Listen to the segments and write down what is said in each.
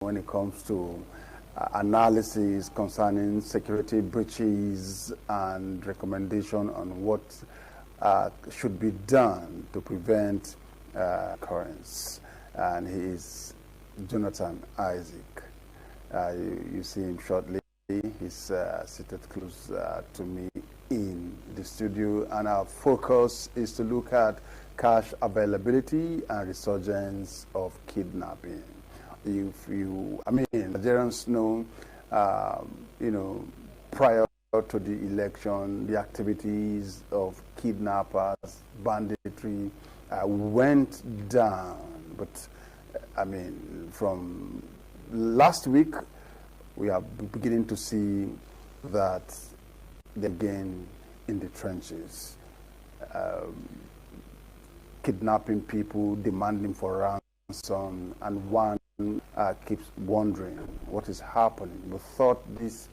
when it comes to analysis concerning security breaches and recommendation on what should be done to prevent occurrence. And he is Jonathan Isaac. You see him shortly. He's seated close to me in the studio, and our focus is to look at cash availability and resurgence of kidnapping. Nigerians know, prior to the election, the activities of kidnappers, banditry went down. But, from last week, we are beginning to see that they're again in the trenches, kidnapping people, demanding for ransom, and one keeps wondering what is happening. We thought this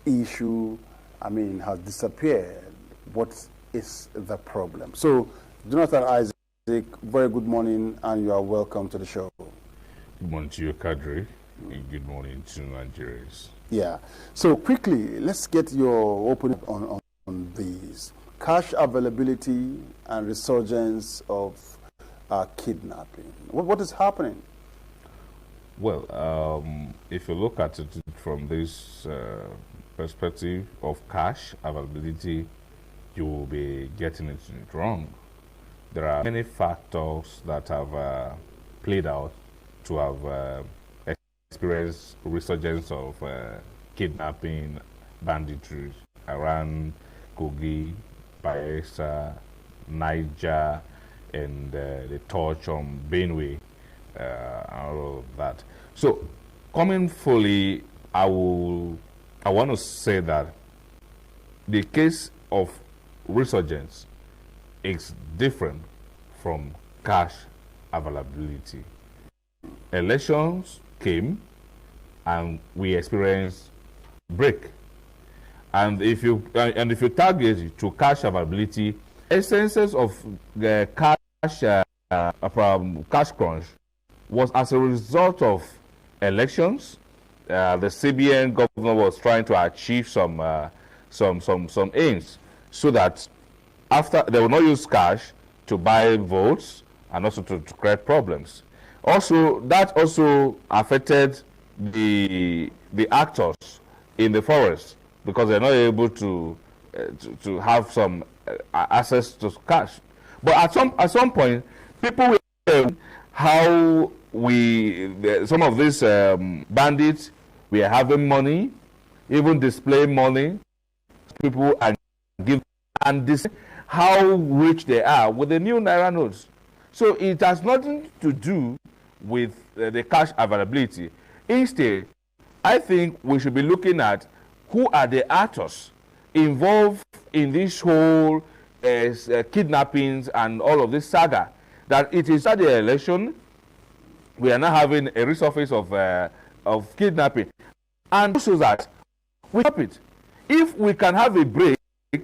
issue, has disappeared. What is the problem? So, Jonathan Isaac, very good morning, and you are welcome to the show. Good morning to you, Kadri. Good morning to Nigerians. Yeah. So quickly, let's get your opinion on these. Cash availability and resurgence of kidnapping. What is happening? Well, if you look at it from this perspective of cash availability, you will be getting it wrong. There are many factors that have played out to have experienced resurgence of kidnapping, banditry around Kogi, Bayelsa, Niger, and the touch on Benue, and all of that. So, coming fully, I want to say that the case of resurgence is different from cash availability. Elections came and we experienced break. And if you target to cash availability, essences of the cash crunch was as a result of elections. The CBN governor was trying to achieve some aims, so that after they will not use cash to buy votes and also to create problems. Also, that also affected the actors in the forest, because they're not able to have some access to cash. But at some point, people will how some of these bandits were having money, even display money, people and give, and this how rich they are with the new Naira notes. So it has nothing to do with the cash availability. Instead, I think we should be looking at who are the actors involved in this whole kidnappings and all of this saga. That it is at the election, we are now having a resurface of kidnapping. And also that we stop it. If we can have a break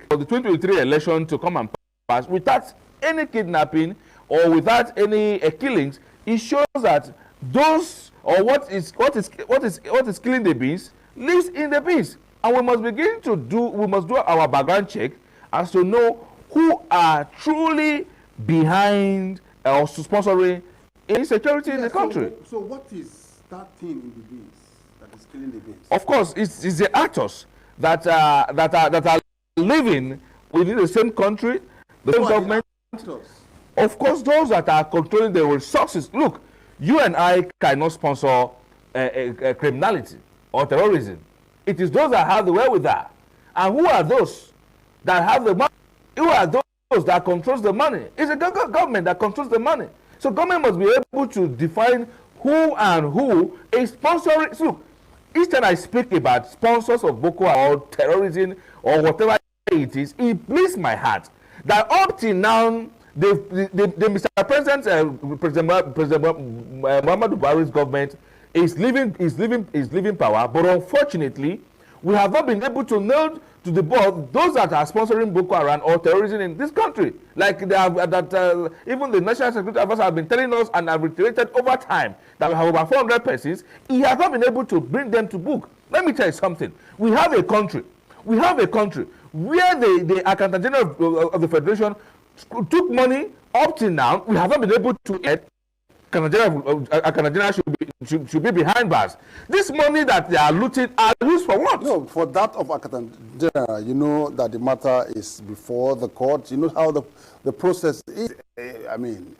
for the 2023 election to come and pass without any kidnapping or without any killings, it shows that those or what is killing the beans lives in the beans, and we must do our background check as to know who are truly behind or sponsoring insecurity in the country. So what is that thing in the beans that is killing the beans? Of course, it's the actors that are living within the same country, the same government. Of course, those that are controlling the resources. Look, you and I cannot sponsor criminality or terrorism. It is those that have the wherewithal. And who are those that have the money? Who are those that controls the money? It's the government that controls the money. So government must be able to define who and who is sponsoring. So look, each time I speak about sponsors of Boko Haram or terrorism or whatever it is, it bleeds my heart that up till now, the Mr. President, President Muhammadu Buhari's government is leaving power, but unfortunately, we have not been able to nail to the board those that are sponsoring Boko Haram or terrorism in this country. Like they have, even the National Security Officer have been telling us and have reiterated over time that we have over 400 persons. He has not been able to bring them to book. Let me tell you something. We have a country where the Accountant General of the Federation took money up till now. We have not been able to get. Accountant General should be behind bars. This money that they are looting are used for what? No, for that of Accountant General, you know that the matter is before the court. You know how the process is. I mean,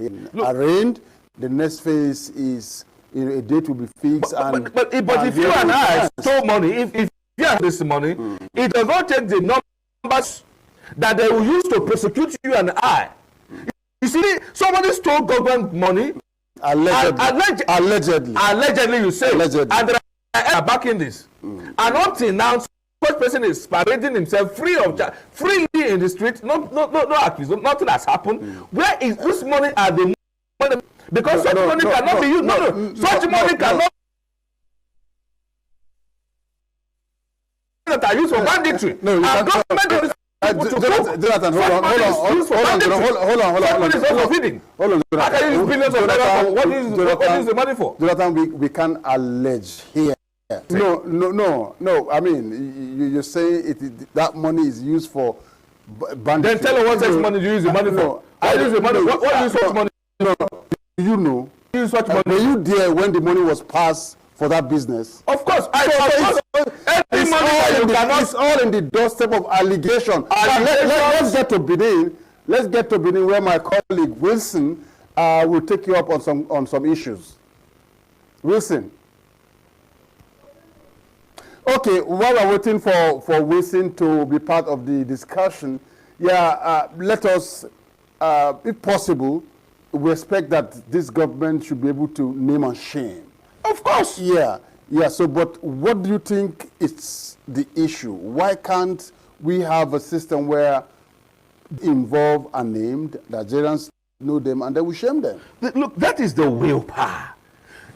arraigned. The next phase is a date will be fixed. But if you and I stole money, if you have this money, it does not take the numbers that they will use to prosecute you and I. You see, somebody stole government money. Allegedly. Allegedly, you say. Allegedly. And they are backing this. And up till now, such person is parading himself freely in the street. No accusation. Nothing has happened. Where is this money? Are the money? Because such money cannot be used. Such money cannot. That are used for banditry. No, Jonathan, hold on. What is the money for? Jonathan, we can't allege here. No. I mean, you say that money is used for banditry. Then tell us what such money you use the money for. What do you use such money? No. You know. You use such money. Were you there when the money was passed for that business? Of course. It's all in the doorstep of allegation. Let's get to Benin. Let's get to Benin, where my colleague Wilson will take you up on some issues. Wilson. Okay, while we're waiting for Wilson to be part of the discussion, let us, if possible, we expect that this government should be able to name and shame. Of course. So, but what do you think is the issue? Why can't we have a system where involved are named, the Nigerians know them, and then we shame them? Look, that is the willpower.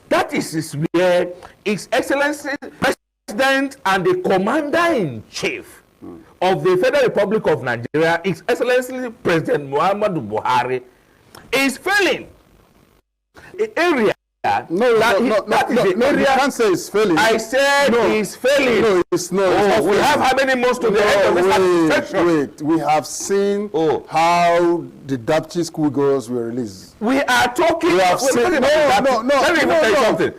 That is where His Excellency President and the Commander-in-Chief of the Federal Republic of Nigeria, His Excellency President Muhammadu Buhari, is failing. The area. No, you can't say it's failing. I said it's failing. No, it's not. We have how many months to the end of this administration? Wait, we have seen how the Dapchi schoolgirls were released. We are talking. We have seen. Let me even tell you something.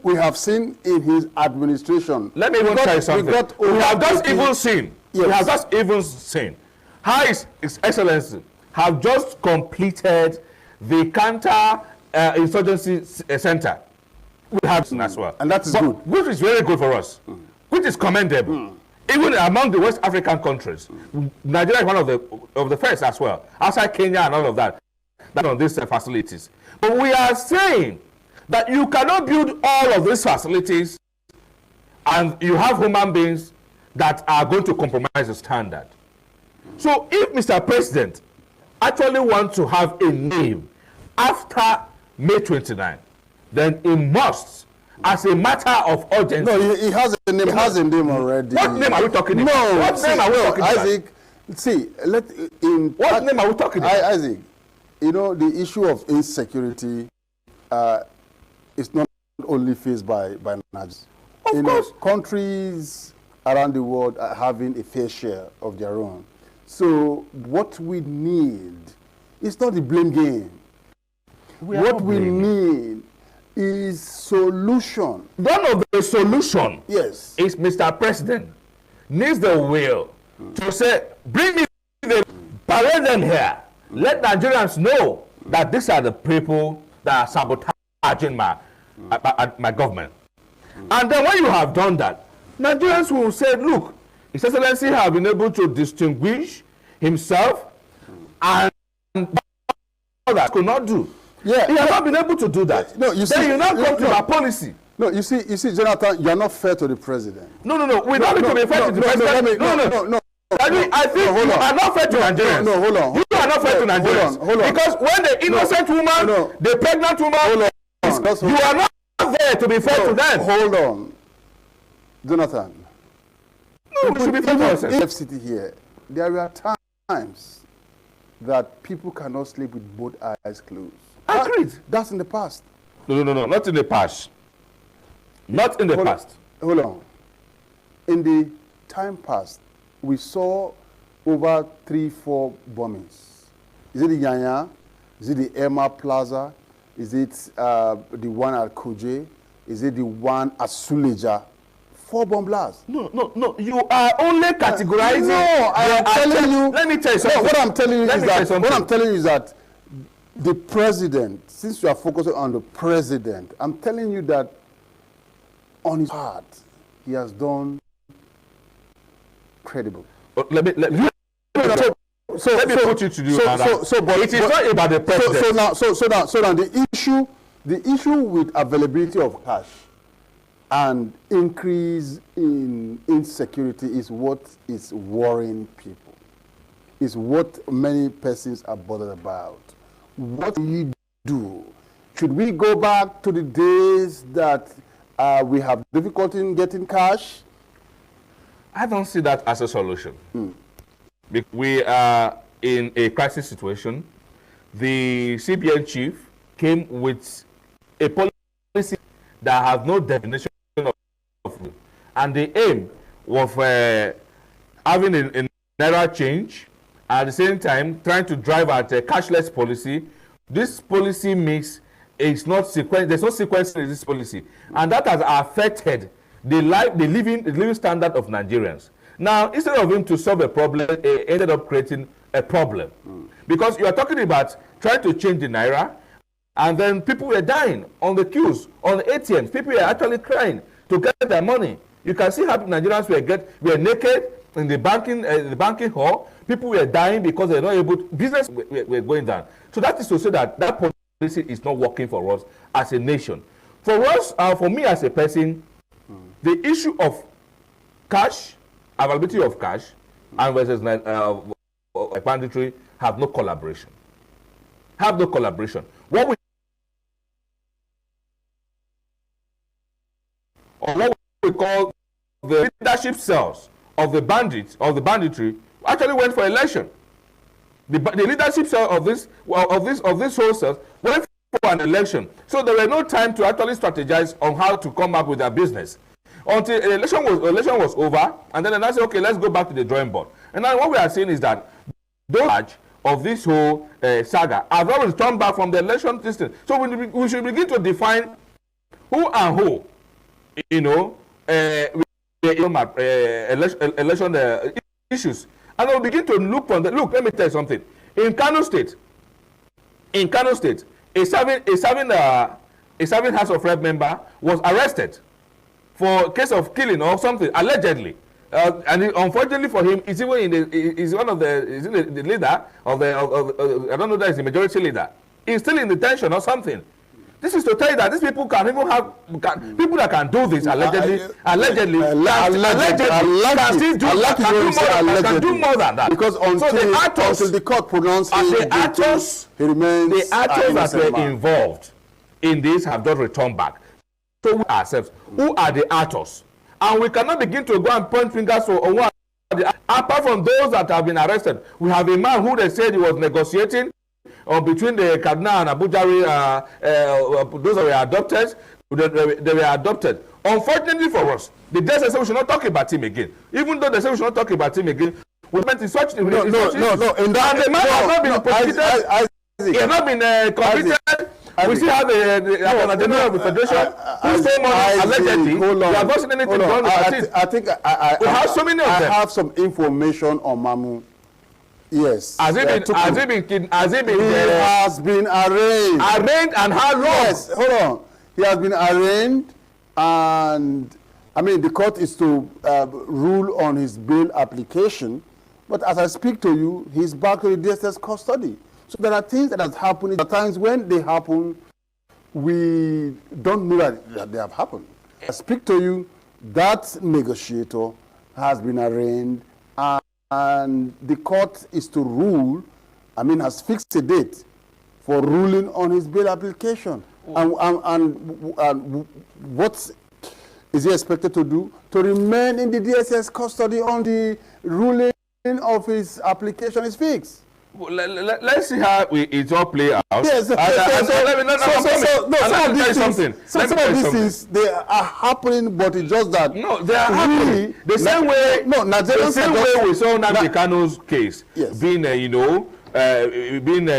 We have seen in his administration. Let me even tell you something. We have just even seen. Yes. We have just even seen how His Excellency have just completed the counter insurgency center. We have as well, and that is good, which is very good for us, which is commendable. Even among the West African countries, Nigeria is one of the first as well, outside Kenya and all of that on these facilities. But we are saying that you cannot build all of these facilities and you have human beings that are going to compromise the standard. So if Mr. President actually wants to have a name after May 29, then he must, as a matter of urgency. No, he has a name. He has a name already. What name are we talking about? No, what name are we talking about? Isaac, what name are we talking about? Isaac, you know, the issue of insecurity is not only faced by Nigerians. Of course. Countries around the world are having a fair share of their own. So what we need is not the blame game. What we need is solution. One of the solution is Mr. President needs the will to say, bring me parade them here. Let Nigerians know that these are the people that are sabotaging my government. And then when you have done that, Nigerians will say, look, His Excellency have been able to distinguish himself and others could not do. Yeah, he has not been able to do that. No, you see, then you now come to our policy. No, you see, Jonathan, you are not fair to the president. No. We don't need to be fair to the president. No. I think you are not fair to Nigerians. No, hold on. You are not fair to Nigerians. Hold on. Because when the innocent woman, the pregnant woman, you are not there to be fair to them. Hold on. Jonathan, No, we should be fair to ourselves. FCT here, there are times that people cannot sleep with both eyes closed. Agreed. That's in the past. No, not in the past. Not in the past. Hold on. In the time past, we saw over 3-4 bombings. Is it the Yanya? Is it the Emma Plaza? Is it the one at Koje? Is it the one at Suleja? 4 bomb blasts. No. You are only categorizing. No, I am telling you. Let me tell you something. No, what I'm telling you is that the president, since you are focusing on the president, I'm telling you that on his part, he has done credible. Let me put you to do but it is not about the president. So now the issue with availability of cash and increase in insecurity is what is worrying people. Is what many persons are bothered about. What do you do? Should we go back to the days that we have difficulty in getting cash? I don't see that as a solution. We are in a crisis situation. The CBN chief came with a policy that has no definition of, and the aim of having a naira change, at the same time trying to drive at a cashless policy. This policy makes it's not sequence. There's no sequence in this policy, and that has affected the living standard of Nigerians. Now, instead of him to solve a problem, he ended up creating a problem, because you are talking about trying to change the naira, and then people were dying on the queues, on the ATMs. People were actually crying to get their money. You can see how Nigerians were naked in the banking hall. People were dying because they were not able to, business were going down. So that is to say that policy is not working for us as a nation. For us, for me as a person, the issue of cash, availability of cash, and versus banditry have no collaboration. What we call the leadership cells of the banditry actually went for election. The leadership cell of this whole cells went for an election. So there were no time to actually strategize on how to come up with their business until election was over, and then I said, okay, let's go back to the drawing board. And now what we are seeing is that those of this whole saga have already returned back from the election system. So we should begin to define who and who, election issues, and we'll begin to look from the look. Let me tell you something. In Kano State, a serving House of Rep member was arrested for a case of killing or something, allegedly. And unfortunately for him, he's even the leader of the I don't know that he's the majority leader. He's still in detention or something. This is to tell you that these people can even have people that can do this allegedly can do more than that. Because until the court pronounces the actors that were involved in this have just returned back. So we ourselves, who are the actors? And we cannot begin to go and point fingers for one. Apart from those that have been arrested, we have a man who they said he was negotiating between the Kaduna and Abuja, those that were adopted, they were adopted. Unfortunately for us, the DSS said we should not talk about him again. Even though they said we should not talk about him again, we meant in such and the man has not been prosecuted. He has not been convicted. We still have the General of the Federation who say money allegedly. We have not seen anything wrong about it. I think we have so many of them. I have some information on Mamu. Yes. Has he been arraigned. Arraigned, and how long? Yes, hold on. He has been arraigned, and I mean the court is to rule on his bail application. But as I speak to you, he's back to the DSS custody. So there are things that have happened. There are times when they happen, we don't know that they have happened. I speak to you, that negotiator has been arraigned, and the court is to rule, has fixed a date for ruling on his bail application. And what is he expected to do? To remain in the DSS custody on the ruling of his application is fixed. Well, let's see how it all play out. Yes, some of these things, they are happening, but it's just that. No, they are happening. The same way, the same way we saw Nnamdi Kanu's case being, being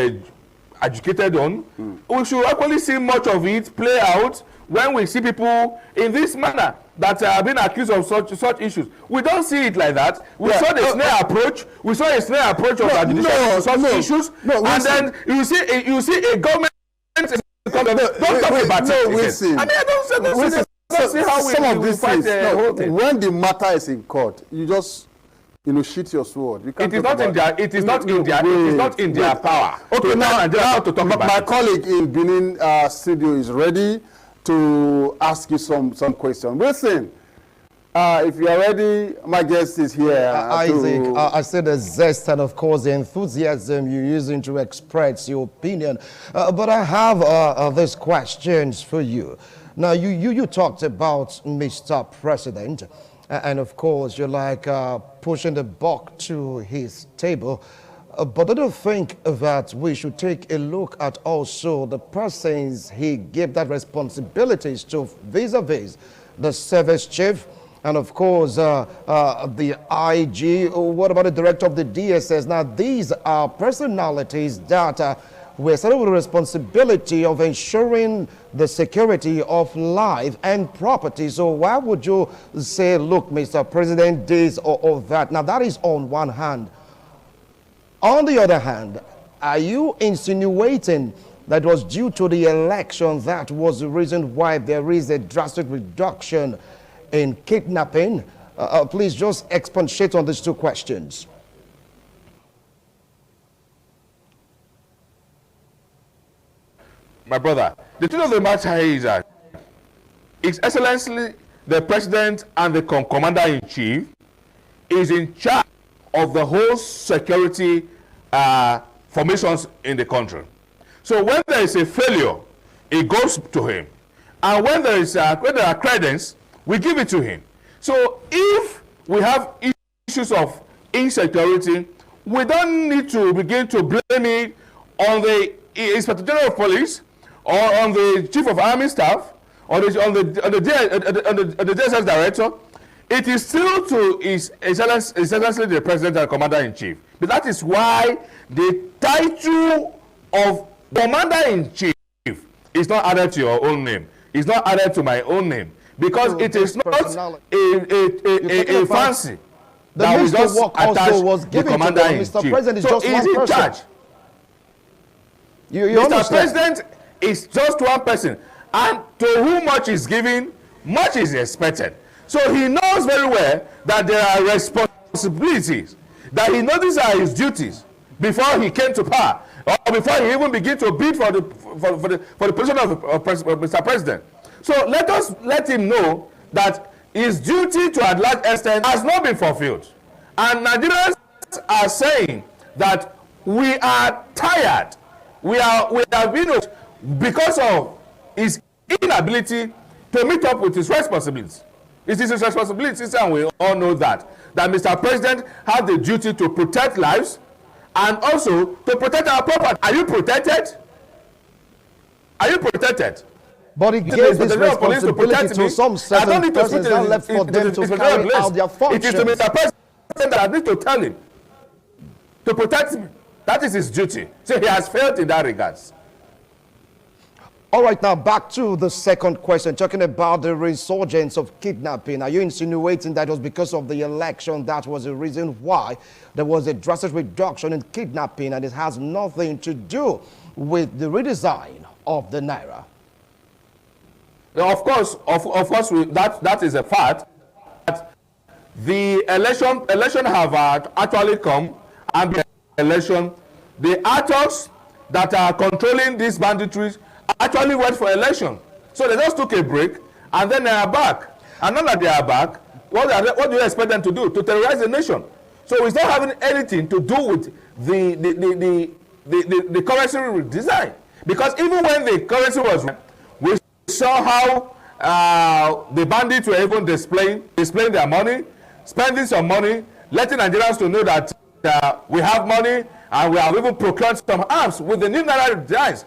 educated on. We should actually see much of it play out when we see people in this manner that are being accused of such issues. We don't see it like that. We saw the snare approach. We saw a snare approach of such issues. And then you see a government. Don't talk about it. I mean, I don't see how we fight the whole thing. When the matter is in court, you just shoot your sword. You can't it is not in their power. Okay, now to talk about my colleague in Benin studio is ready to ask you some questions. Listen, if you are ready, my guest is here. Isaac, I see the zest and, of course, the enthusiasm you're using to express your opinion. But I have these questions for you. Now, you talked about Mr. President, and, of course, you're like pushing the buck to his table. But I don't think that we should take a look at also the persons he gave that responsibilities to vis-a-vis the service chief and, of course, the IG. What about the director of the DSS? Now, these are personalities that were saddled with the responsibility of ensuring the security of life and property. So why would you say, look, Mr. President, this or that? Now, that is on one hand. On the other hand, are you insinuating that it was due to the election that was the reason why there is a drastic reduction in kidnapping? Please just expatiate on these two questions. My brother, the truth of the matter is that His Excellency the President and the Commander-in-Chief is in charge of the whole security formations in the country. So when there is a failure, it goes to him. And when there are credence, we give it to him. So if we have issues of insecurity, we don't need to begin to blame it on the Inspector General of Police or on the Chief of Army Staff or on the DSS Director. It is still to His Excellency the President and Commander-in-Chief. But that is why the title of Commander-in-Chief is not added to your own name. It's not added to my own name. Because it is not a fancy that we just attach the Commander-in-Chief. Mr. President is so just one in charge. Mr. President is just one person. And to whom much is given, much is expected. So he knows very well that there are responsibilities, that he knows these are his duties before he came to power, or before he even began to bid for the position of Mr. President. So let him know that his duty to a large extent has not been fulfilled. And Nigerians are saying that we are tired. We have been because of his inability to meet up with his responsibilities. It is his responsibility, and we all know that Mr. President has the duty to protect lives and also to protect our property. Are you protected? Are you protected? But it gives this responsibility to some certain persons and left for them to carry out their functions. It is to Mr. President that I need to tell him to protect me. That is his duty. So he has failed in that regards. All right, now back to the second question, talking about the resurgence of kidnapping. Are you insinuating that it was because of the election that was the reason why there was a drastic reduction in kidnapping, and it has nothing to do with the redesign of the Naira? Of course, that is a fact. That the election have actually come, and the election, the actors that are controlling these banditries actually went for election. So they just took a break, and then they are back. And now that they are back, what do you expect them to do? To terrorize the nation. So it's not having anything to do with the currency design. Because even when the currency was, we saw how the bandits were even displaying their money, spending some money, letting Nigerians to know that we have money, and we have even procured some arms with the new Naira designs.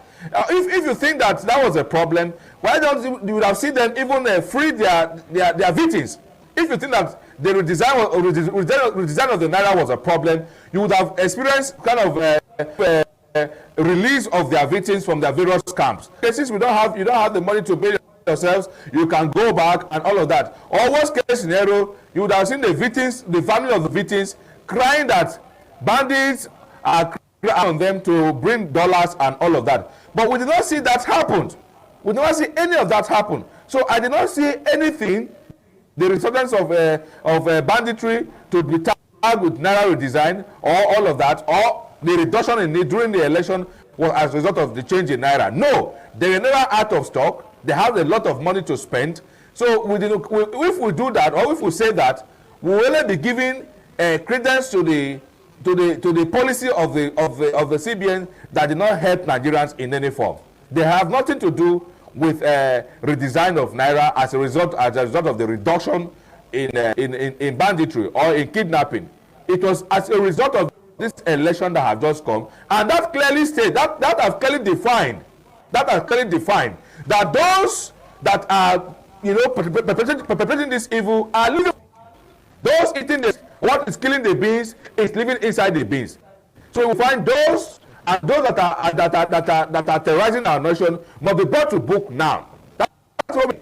If you think that was a problem, why don't you would have seen them even free their victims? If you think that the redesign of the Naira was a problem, you would have experienced kind of release of their victims from their various camps. Since you don't have the money to pay yourselves, you can go back and all of that. Or worst case scenario, you would have seen the victims, the family of the victims, crying that bandits are on them to bring dollars and all of that. But we did not see that happen. We did not see any of that happen. So I did not see anything, the resurgence of banditry to be tagged with Naira redesign or all of that, or the reduction in it during the election was as a result of the change in Naira. No, they were never out of stock. They have a lot of money to spend. So if we do that, or if we say that, we will only be giving credence to the policy of the CBN that did not help Nigerians in any form. They have nothing to do with redesign of Naira as a result of the reduction in banditry or in kidnapping. It was as a result of this election that have just come, and that clearly states that has clearly defined that those that are perpetrating this evil are living. Those eating what is killing the beans is living inside the beans. So we find those that are terrorizing our nation must be brought to book now. That's what we.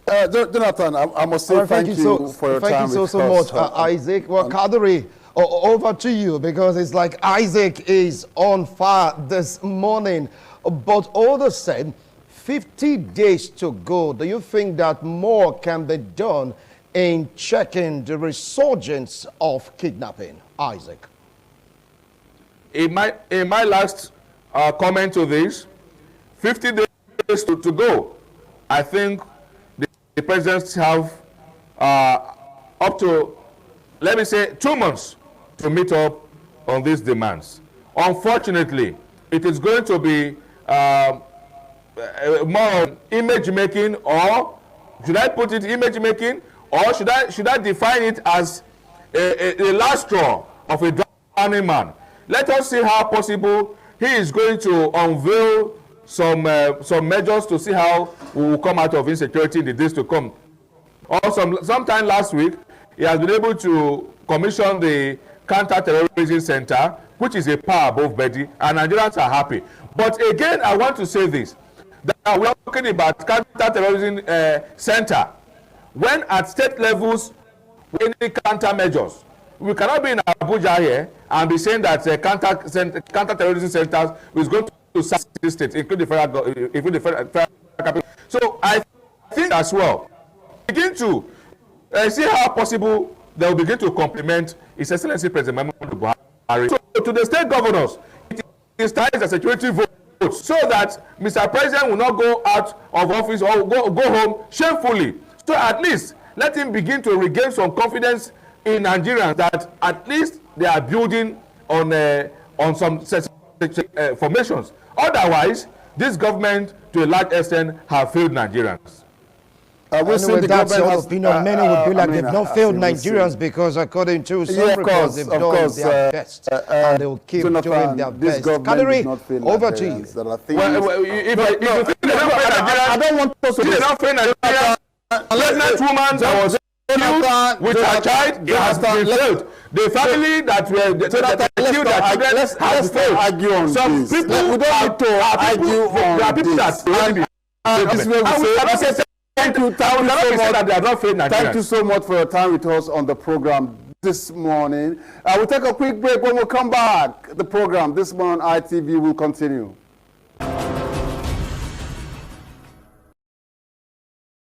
Jonathan, I must say thank you for your time. Thank you so much, Isaac. Well, Kadri, over to you, because it's like Isaac is on fire this morning. But all the same, 50 days to go. Do you think that more can be done in checking the resurgence of kidnapping, Isaac? In my last comment to this, 50 days to go, I think the presidents have up to, let me say, 2 months to meet up on these demands. Unfortunately, it is going to be more image making, or should I put it image making, or should I define it as a last straw of a drowning man? Let us see how possible he is going to unveil some measures to see how we will come out of insecurity in the days to come. Also, sometime last week, he has been able to commission the Counter-Terrorism Center, which is a power above body, and Nigerians are happy. But again, I want to say this, that we are talking about Counter-Terrorism Center. When at state levels, we need countermeasures. We cannot be in Abuja here and be saying that Counter-Terrorism Centers is going to sack the state, including the federal capital. So I think as well, begin to see how possible they will begin to complement His Excellency President Muhammadu Buhari. So to the state governors, it is time a security vote, so that Mr. President will not go out of office or go home shamefully. So at least let him begin to regain some confidence in Nigerians that at least they are building on some formations. Otherwise, this government, to a large extent, have failed Nigerians. Anyway, that's your opinion. Many will be like they've not failed Nigerians because, according to some reports, they've done their best, and they will keep doing their best. Kadri, over to you. I don't want to say Nigerians. A pregnant woman that was killed with her child, it has been failed. The family that killed their children has failed. Argue on some this. people We don't need to argue on this. Thank you so much for your time with us on the program this morning. We'll take a quick break. When we come back, the program this morning, ITV will continue.